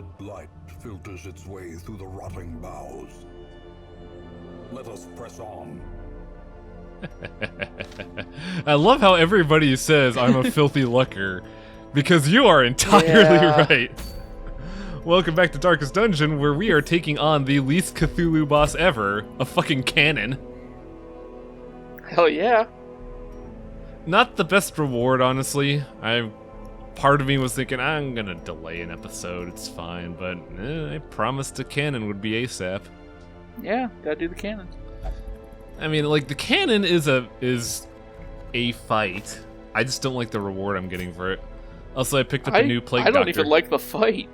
pallid light filters its way through the rotting boughs. Let us press on. I love how everybody says I'm a filthy lucker, because you are entirely right. Welcome back to Darkest Dungeon, where we are taking on the least Cthulhu boss ever, a fucking cannon. Hell yeah. Not the best reward, honestly. Part of me was thinking, I'm gonna delay an episode, it's fine, but I promised a cannon would be ASAP. Yeah, gotta do the cannon. I mean, like, the cannon is a fight. I just don't like the reward I'm getting for it. Also, I picked up a new plague doctor. I don't even like the fight.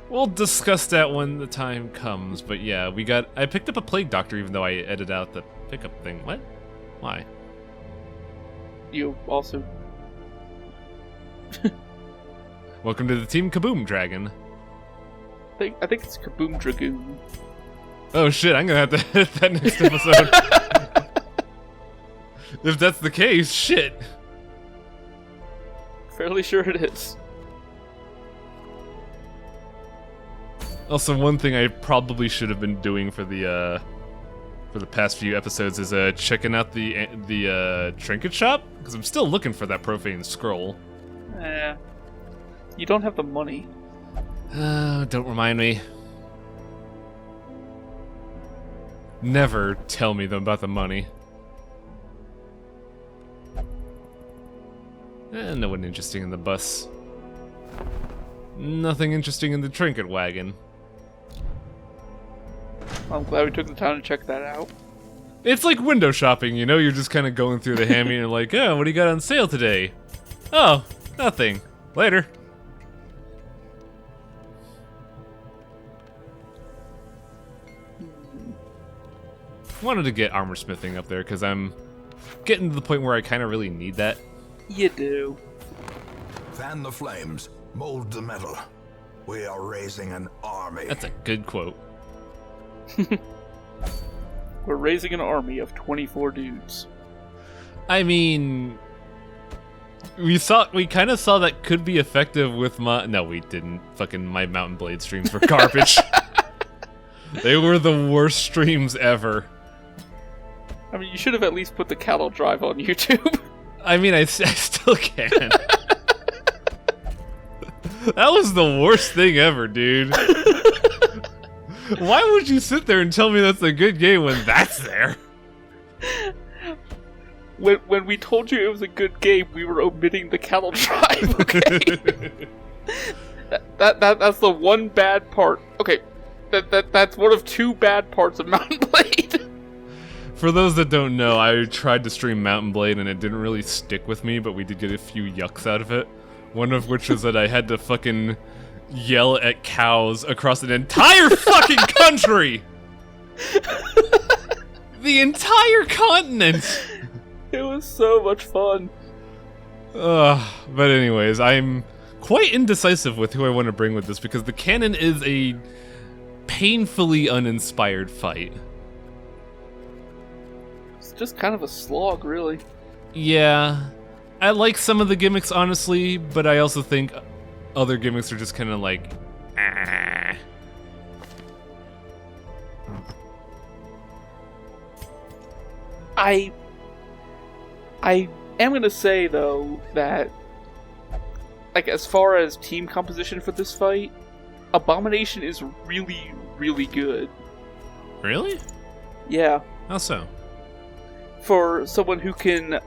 We'll discuss that when the time comes, but yeah, I picked up a plague doctor even though I edited out the pickup thing. What? Why? You also... Welcome to the team, Kaboom Dragon. I think it's Kaboom Dragoon. Oh shit, I'm gonna have to hit that next episode. If that's the case, shit. Fairly sure it is. Also, one thing I probably should have been doing for the past few episodes is checking out the trinket shop, because I'm still looking for that profane scroll. You don't have the money. Don't remind me. Never tell me about the money. No one interesting in the bus. Nothing interesting in the trinket wagon. I'm glad we took the time to check that out. It's like window shopping, you know? You're just kind of going through the hammy and like, oh, what do you got on sale today? Oh, nothing. Later. Wanted to get armor smithing up there because I'm getting to the point where I kind of really need that. You do. Fan the flames, mold the metal. We are raising an army. That's a good quote. We're raising an army of 24 dudes. I mean, we kind of saw that could be effective with my... No, we didn't. Fucking my Mountain Blade streams were garbage. They were the worst streams ever. I mean, you should have at least put the cattle drive on YouTube. I mean, I still can. That was the worst thing ever, dude. Why would you sit there and tell me that's a good game when that's there? When we told you it was a good game, we were omitting the cattle drive, okay? That's the one bad part. Okay, that's one of two bad parts of Mountain Blade. For those that don't know, I tried to stream Mountain Blade and it didn't really stick with me, but we did get a few yucks out of it. One of which was that I had to fucking yell at cows across an entire fucking country! The entire continent! It was so much fun. But anyways, I'm quite indecisive with who I want to bring with this because the cannon is a painfully uninspired fight. It's just kind of a slog, really. Yeah. I like some of the gimmicks, honestly, but I also think other gimmicks are just kind of like, ah. I am gonna say, though, that, like, as far as team composition for this fight, Abomination is really, really good. Really? Yeah. How so? For someone who can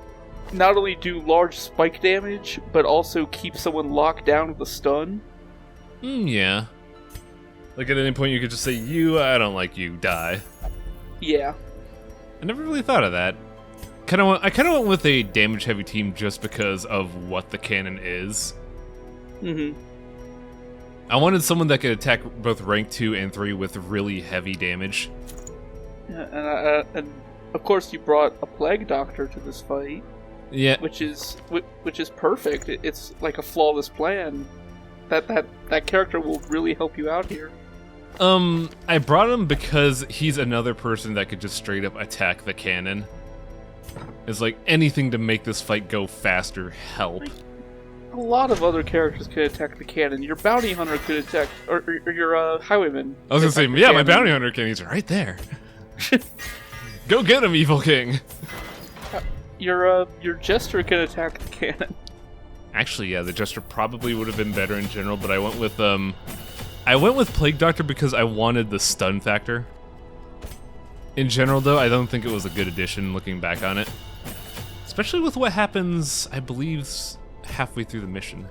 not only do large spike damage, but also keep someone locked down with a stun. Yeah. Like at any point you could just say, I don't like you, die. Yeah. I never really thought of that. I kind of went with a damage-heavy team just because of what the cannon is. Mm-hmm. I wanted someone that could attack both rank 2 and 3 with really heavy damage. Yeah, and of course you brought a plague doctor to this fight. Yeah. Which is perfect. It's like a flawless plan. That character will really help you out here. I brought him because he's another person that could just straight up attack the cannon. It's like anything to make this fight go faster help. A lot of other characters could attack the cannon. Your bounty hunter could attack, or your highwayman. I was gonna say, yeah, my bounty hunter can. He's right there. Go get him, Evil King. Your jester can attack the cannon. Actually, yeah, the jester probably would have been better in general, but I went with Plague Doctor because I wanted the stun factor. In general, though, I don't think it was a good addition looking back on it. Especially with what happens, I believe, halfway through the mission.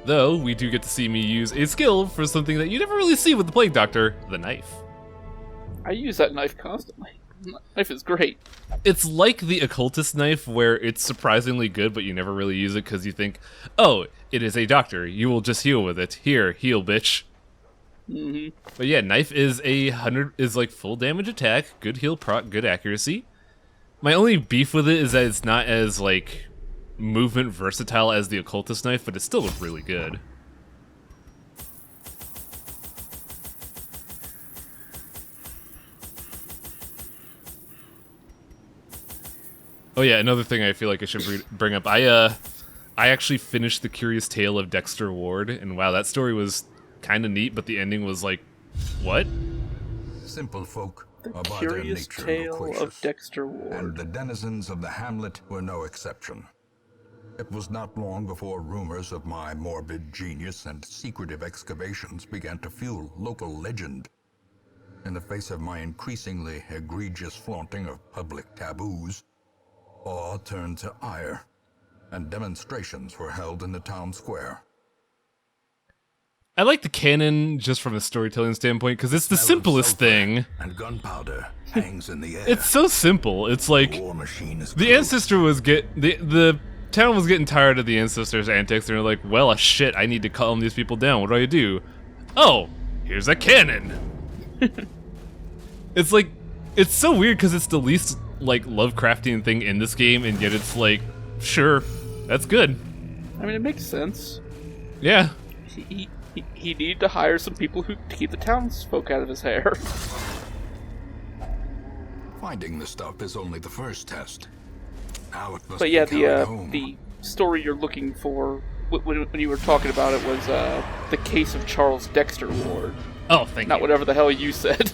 Though, we do get to see me use a skill for something that you never really see with the Plague Doctor, the knife. I use that knife constantly. Knife is great. It's like the occultist knife, where it's surprisingly good, but you never really use it because you think, oh, it is a doctor, you will just heal with it. Here, heal, bitch. But yeah, knife is like full damage attack, good heal proc, good accuracy. My only beef with it is that it's not as like movement versatile as the occultist knife, but it's still really good. Oh yeah, another thing I feel like I should bring up. I actually finished The Curious Tale of Dexter Ward, and wow, that story was kind of neat, but the ending was like, what? Simple folk The are by their Curious nature Tale loquacious, of Dexter Ward. and the denizens of the hamlet were no exception. It was not long before rumors of my morbid genius and secretive excavations began to fuel local legend. In the face of my increasingly egregious flaunting of public taboos, awe turned to ire, and demonstrations were held in the town square. I like the cannon just from a storytelling standpoint because it's the Smell of simplest sulfur thing. And gunpowder hangs in the air. It's so simple. It's like The war machine is the close. ancestor was the town was getting tired of the ancestor's antics, and they're like, well, shit, I need to calm these people down. What do I do? Oh, here's a cannon. It's like, it's so weird because it's the least like Lovecraftian thing in this game, and yet it's like, sure, that's good. I mean, it makes sense. Yeah. He needed to hire some people to keep the townsfolk out of his hair. Finding the stuff is only the first test. Now it must But yeah, be carried home. the story you're looking for when you were talking about it was the case of Charles Dexter Ward. Oh, thank Not you. whatever the hell you said.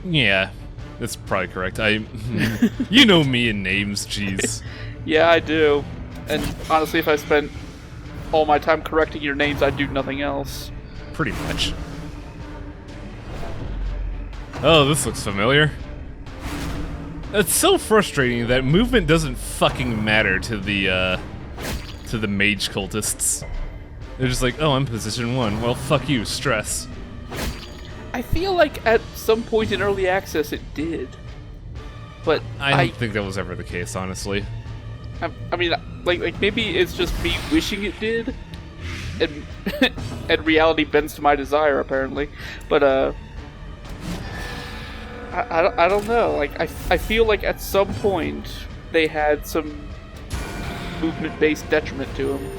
Yeah, that's probably correct. You know me and names, jeez. Yeah, I do. And honestly, if I spent all my time correcting your names, I'd do nothing else. Pretty much. Oh, this looks familiar. It's so frustrating that movement doesn't fucking matter to the mage cultists. They're just like, oh, I'm position 1. Well, fuck you, stress. I feel like at some point in early access it did. But I don't think that was ever the case, honestly. I mean, like maybe it's just me wishing it did, and and reality bends to my desire apparently. But I don't know. Like I feel like at some point they had some movement-based detriment to them.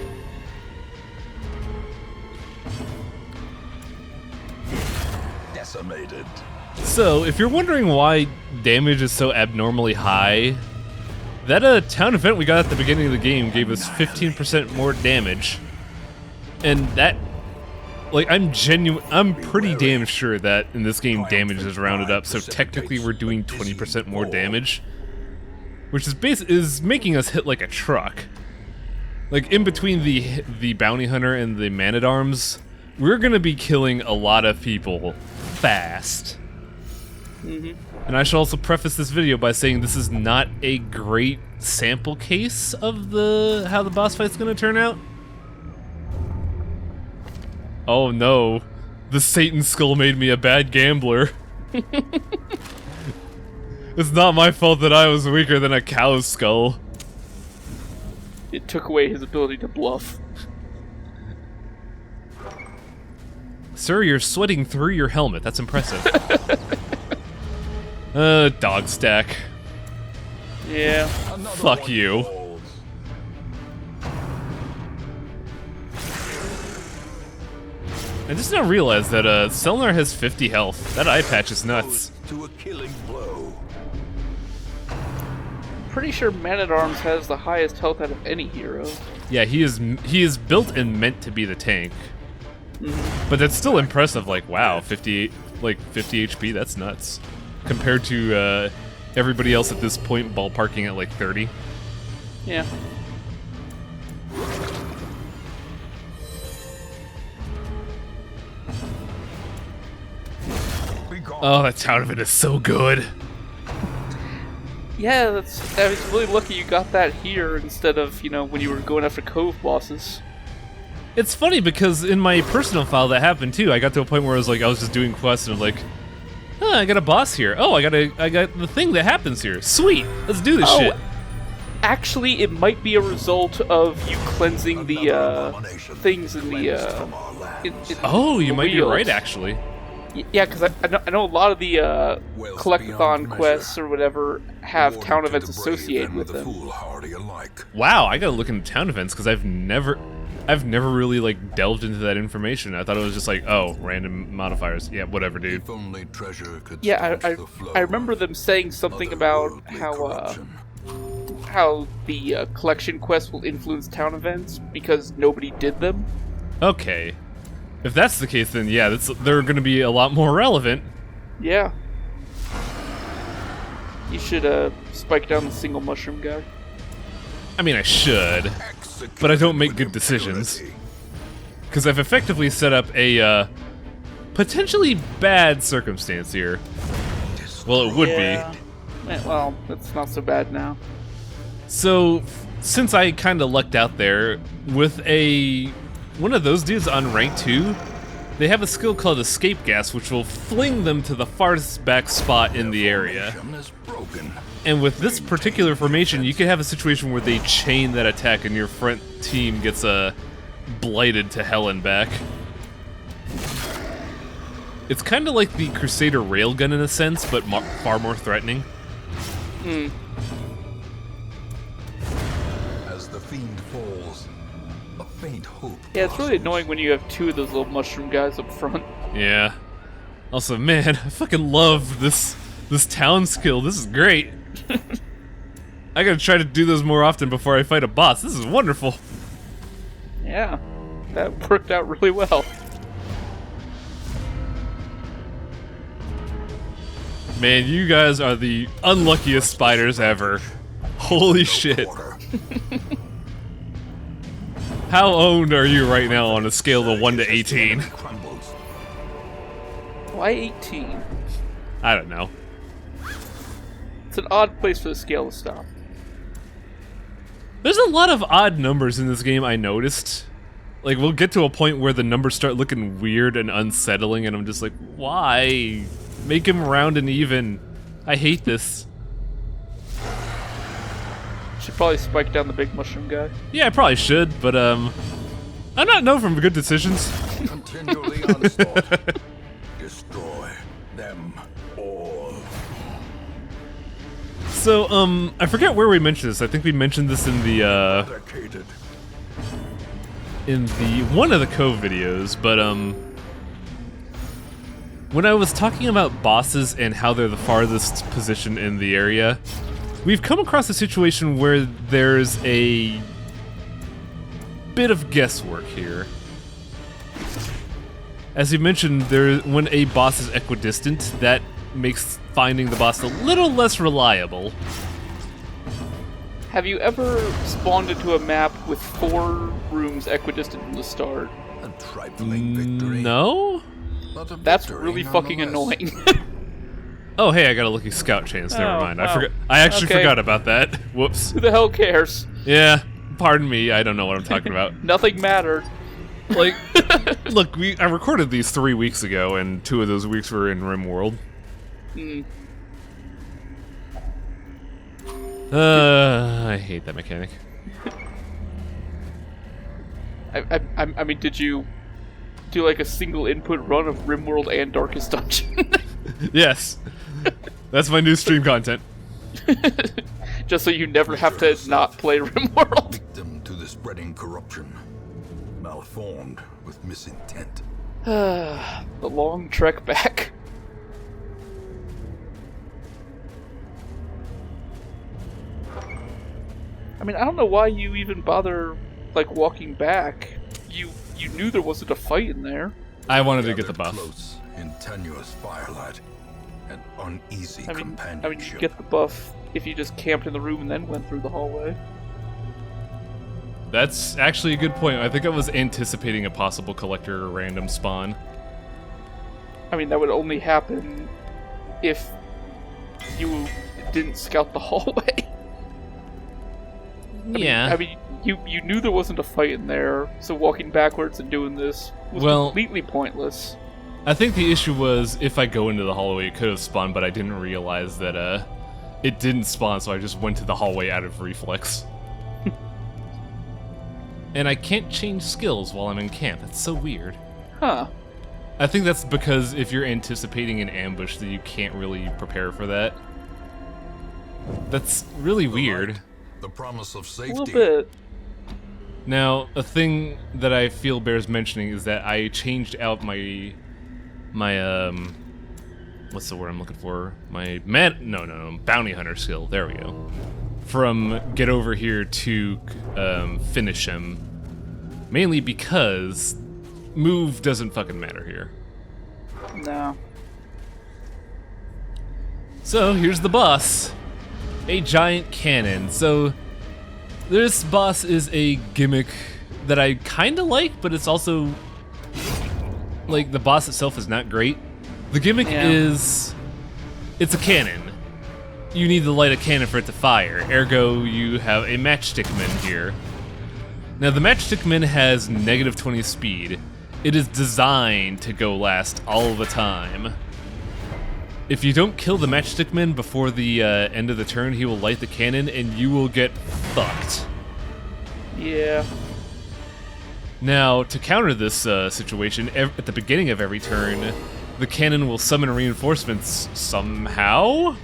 Decimated. So, if you're wondering why damage is so abnormally high, that town event we got at the beginning of the game gave us 15% more damage. And that, like, I'm pretty damn sure that in this game damage is rounded up, so technically we're doing 20% more damage, which is making us hit like a truck. Like, in between the bounty hunter and the man-at-arms, we're gonna be killing a lot of people fast. And I should also preface this video by saying this is not a great sample case of how the boss fight's gonna turn out. Oh no, the Satan skull made me a bad gambler. It's not my fault that I was weaker than a cow's skull. It took away his ability to bluff. Sir, you're sweating through your helmet. That's impressive. Dog stack. Yeah. Fuck you. I just now realized that Selnar has 50 health. That eye patch is nuts. To a killing blow. pretty sure Man-at-Arms has the highest health out of any hero. Yeah, he is built and meant to be the tank. But that's still impressive. Like, wow, 50 HP. That's nuts. Compared to everybody else at this point, ballparking at like 30. Yeah. Oh, that Town of It is so good. Yeah, I was really lucky you got that here instead of, when you were going after Cove bosses. It's funny because in my personal file that happened too. I got to a point where I was just doing quests and I'm like, oh, I got a boss here. Oh, I got the thing that happens here. Sweet, let's do this shit. Actually, it might be a result of you cleansing the things in the. You might be right, actually. Yeah, because I know a lot of the collectathon quests or whatever have town events associated with them. Wow, I gotta look into town events because I've never really like delved into that information. I thought it was just like, oh, random modifiers. Yeah, whatever, dude. Yeah, I remember them saying something about how the collection quests will influence town events because nobody did them. Okay. If that's the case, then yeah, they're going to be a lot more relevant. Yeah. You should spike down the single mushroom guy. I mean, I should, but I don't make good decisions. Because I've effectively set up a potentially bad circumstance here. Well, it would be. Well, it's not so bad now. So, since I kind of lucked out there, with one of those dudes on rank 2, they have a skill called Escape Gas, which will fling them to the farthest back spot in the area. And with this particular formation, you can have a situation where they chain that attack and your front team gets blighted to hell and back. It's kind of like the Crusader Railgun in a sense, but far more threatening. As the fiend falls, a faint hope. Yeah, it's really annoying when you have two of those little mushroom guys up front. Yeah. Also, man, I fucking love this town skill. This is great. I gotta try to do those more often before I fight a boss. This is wonderful. Yeah, that worked out really well. Man, you guys are the unluckiest spiders ever. Holy shit. How owned are you right now on a scale of 1 to 18? Why 18? I don't know. It's an odd place for the scale to stop. There's a lot of odd numbers in this game, I noticed. Like, we'll get to a point where the numbers start looking weird and unsettling, and I'm just like, why? Make him round and even. I hate this. Should probably spike down the big mushroom guy. Yeah, I probably should, but I'm not known for good decisions. Continually onslaught. Destroy them all. So, I forget where we mentioned this. I think we mentioned this in the one of the Cove videos, but when I was talking about bosses and how they're the farthest position in the area, we've come across a situation where there's a bit of guesswork here. As you mentioned, when a boss is equidistant, that makes finding the boss a little less reliable. Have you ever spawned into a map with 4 rooms equidistant from the start? A trifling victory. No? That's really fucking annoying. Oh, hey, I got a lucky scout chance. Never mind. Oh. I actually forgot about that. Whoops. Who the hell cares? Yeah, pardon me. I don't know what I'm talking about. Nothing mattered. Like, look, I recorded these 3 weeks ago, and 2 of those weeks were in RimWorld. I hate that mechanic. I mean, did you do like a single input run of RimWorld and Darkest Dungeon? Yes. That's my new stream content. Just so you never have to not play RimWorld. Victim to the spreading corruption. Malformed with misintent. The long trek back. I mean, I don't know why you even bother, like, walking back. You knew there wasn't a fight in there. I wanted to get the buff. Close, in tenuous firelight, and uneasy I mean, companionship. you get the buff if you just camped in the room and then went through the hallway. That's actually a good point. I think I was anticipating a possible collector or random spawn. I mean, that would only happen if you didn't scout the hallway. Yeah. I mean, you knew there wasn't a fight in there, so walking backwards and doing this was completely pointless. I think the issue was if I go into the hallway, it could have spawned, but I didn't realize that it didn't spawn, so I just went to the hallway out of reflex. And I can't change skills while I'm in camp. That's so weird. Huh. I think that's because if you're anticipating an ambush, then you can't really prepare for that. That's really weird. The promise of safety. A little bit. Now, a thing that I feel bears mentioning is that I changed out my what's the word I'm looking for? My bounty hunter skill. There we go. From get over here to finish him. Mainly because move doesn't fucking matter here. No. So here's the boss. A giant cannon. So this boss is a gimmick that I kinda like, but it's also like the boss itself is not great. The gimmick is it's a cannon. You need to light a cannon for it to fire, ergo you have a matchstickman here. Now the matchstickman has -20 speed. It is designed to go last all the time. If you don't kill the matchstickman before the end of the turn, he will light the cannon and you will get fucked. Yeah. Now, to counter this situation, at the beginning of every turn, the cannon will summon reinforcements somehow.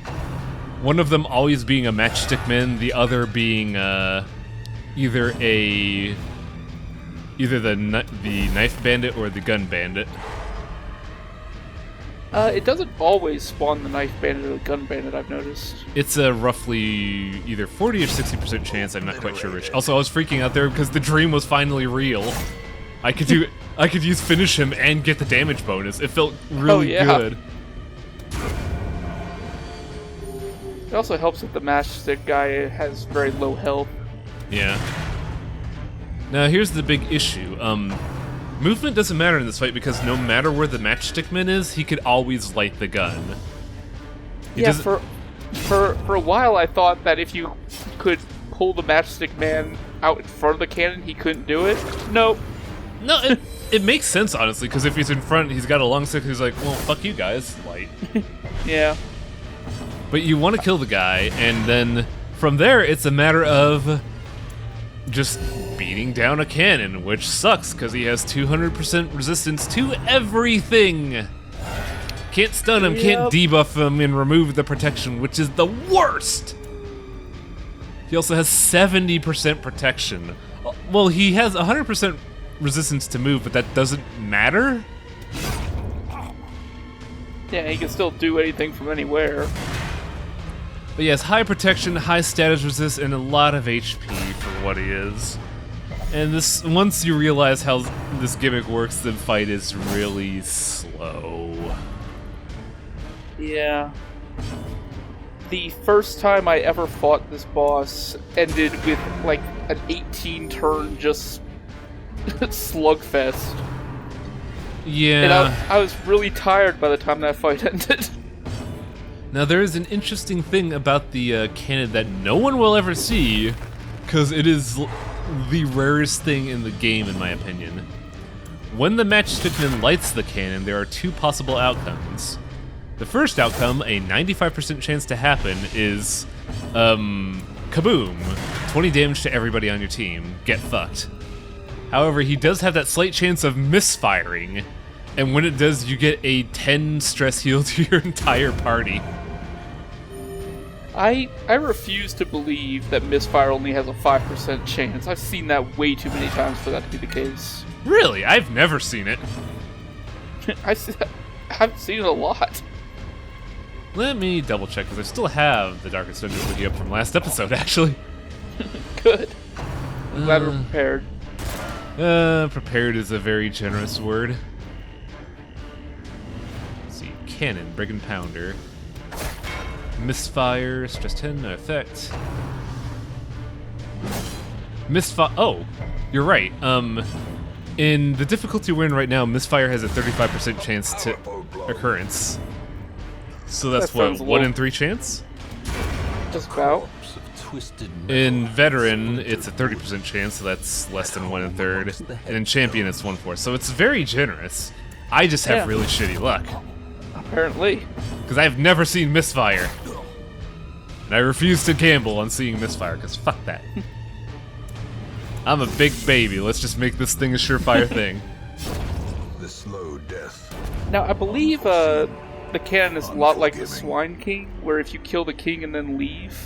One of them always being a matchstickman, the other being either the knife bandit or the gun bandit. It doesn't always spawn the knife bandit or the gun bandit, I've noticed. It's a roughly either 40 or 60% chance, I'm not quite sure which. Also, I was freaking out there because the dream was finally real. I could use finish him and get the damage bonus. It felt really good. It also helps that the matchstick guy has very low health. Yeah. Now here's the big issue. Movement doesn't matter in this fight because no matter where the matchstickman is, he could always light the gun. For a while I thought that if you could pull the matchstick man out in front of the cannon, he couldn't do it. Nope. No, it makes sense, honestly, because if he's in front, he's got a long stick, he's like, well, fuck you guys, light. Yeah. But you want to kill the guy, and then from there, it's a matter of just beating down a cannon, which sucks, because he has 200% resistance to everything. Can't stun him, can't debuff him, and remove the protection, which is the worst! He also has 70% protection. Well, he has 100% resistance to move, but that doesn't matter? Yeah, he can still do anything from anywhere. But he has high protection, high status resist, and a lot of HP for what he is. And this, once you realize how this gimmick works, the fight is really slow. Yeah. The first time I ever fought this boss ended with like an 18-turn just slugfest. Yeah. And I was really tired by the time that fight ended. Now there is an interesting thing about the cannon that no one will ever see, because it is the rarest thing in the game, in my opinion. When the matchstickman lights the cannon, there are two possible outcomes. The first outcome, a 95% chance to happen, is, kaboom, 20 damage to everybody on your team, get fucked. However, he does have that slight chance of misfiring, and when it does, you get a 10 stress heal to your entire party. I refuse to believe that Misfire only has a 5% chance. I've seen that way too many times for that to be the case. Really? I've never seen it. I've seen it a lot. Let me double check, because I still have the Darkest Dungeon wiki up from last episode, actually. Good. I'm glad we're prepared. Prepared is a very generous word. Let's see, cannon, brigand pounder. Misfire, stress 10, no effect. Misfire, oh, you're right. In the difficulty we're in right now, Misfire has a 35% chance to occurrence. So that's what, 1 in 3 chance? Just about. In Veteran, it's a 30% chance, so that's less than 1 in 3rd. And in Champion, it's 1/4. So it's very generous. I just have really shitty luck. Apparently. Because I've never seen Misfire. And I refuse to gamble on seeing Misfire, because fuck that. I'm a big baby. Let's just make this thing a surefire thing. The slow death. Now, I believe the cannon is a lot like the Swine King, where if you kill the king and then leave,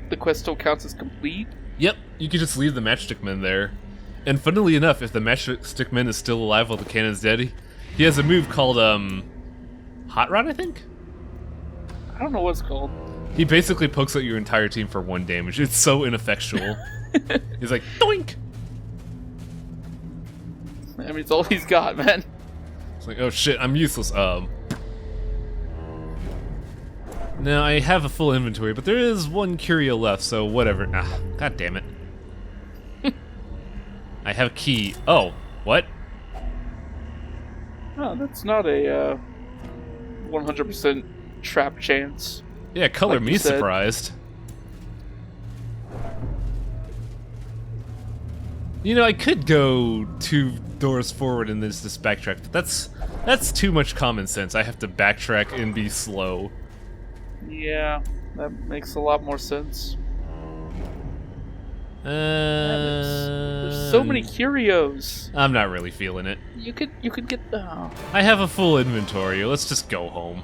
the quest still counts as complete. Yep, you can just leave the Matchstickman there. And funnily enough, if the Matchstickman is still alive while the cannon's dead, he has a move called, Hot Rod, I think? I don't know what it's called. He basically pokes at your entire team for 1 damage. It's so ineffectual. He's like, doink! I mean, it's all he's got, man. It's like, oh shit, I'm useless. Now, I have a full inventory, but there is 1 curio left, so whatever. Ah, god damn it. I have a key. Oh, what? No, that's not a 100% trap chance. Yeah, color Like me you said. surprised. You know, I could go 2 doors forward and then just backtrack, but that's too much common sense. I have to backtrack and be slow. Yeah, that makes a lot more sense. There's so many curios. I'm not really feeling it. You could get I have a full inventory. Let's just go home.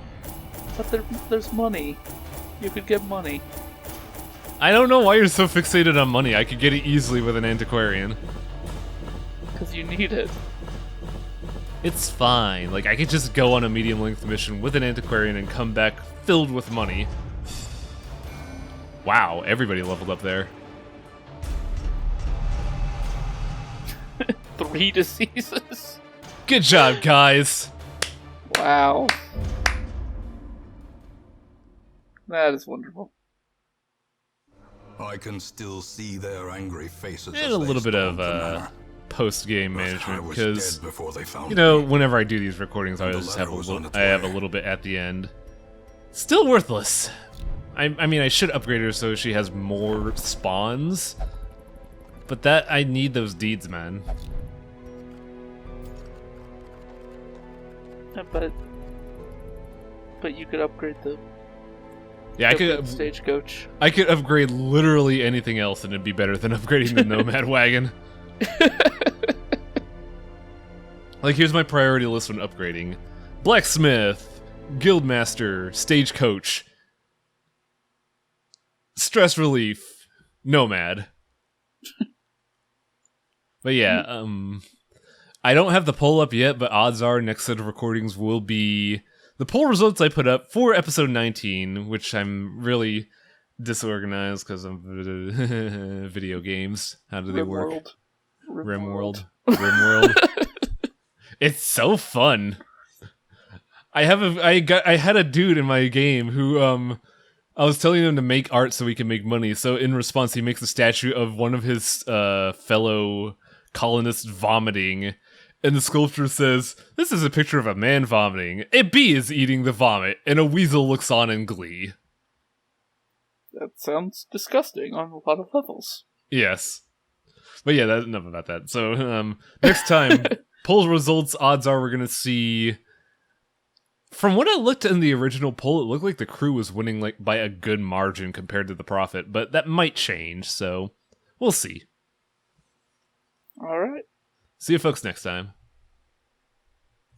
but there's money. You could get money. I don't know why you're so fixated on money. I could get it easily with an antiquarian. Because you need it. It's fine. Like, I could just go on a medium-length mission with an antiquarian and come back filled with money. Wow, everybody leveled up there. 3 diseases. Good job, guys. Wow. That is wonderful. I can still see their angry faces. And as a they little bit stormed the of manor. post-game But I management, was because, dead before they found you know, me. whenever I do these recordings, I The always have letter was on its I have a way. little bit at the end. Still worthless. I mean, I should upgrade her so she has more spawns, but that, I need those deeds, man. But you could upgrade the Yeah, stagecoach. I could upgrade literally anything else and it'd be better than upgrading the Nomad Wagon. Like, here's my priority list when upgrading. Blacksmith, Guildmaster, Stagecoach, Stress Relief, Nomad. But yeah, I don't have the poll up yet, but odds are next set of recordings will be the poll results I put up for episode 19, which I'm really disorganized because of video games. How do they work? RimWorld. It's so fun. I had a dude in my game who I was telling him to make art so we can make money. So in response, he makes a statue of one of his fellow colonists vomiting. And the sculpture says, "This is a picture of a man vomiting. A bee is eating the vomit, and a weasel looks on in glee." That sounds disgusting on a lot of levels. Yes. But yeah, that's enough about that. So, next time, poll results, odds are we're going to see... From what I looked in the original poll, it looked like the crew was winning like by a good margin compared to the Prophet, but that might change, so we'll see. Alright. See you folks next time.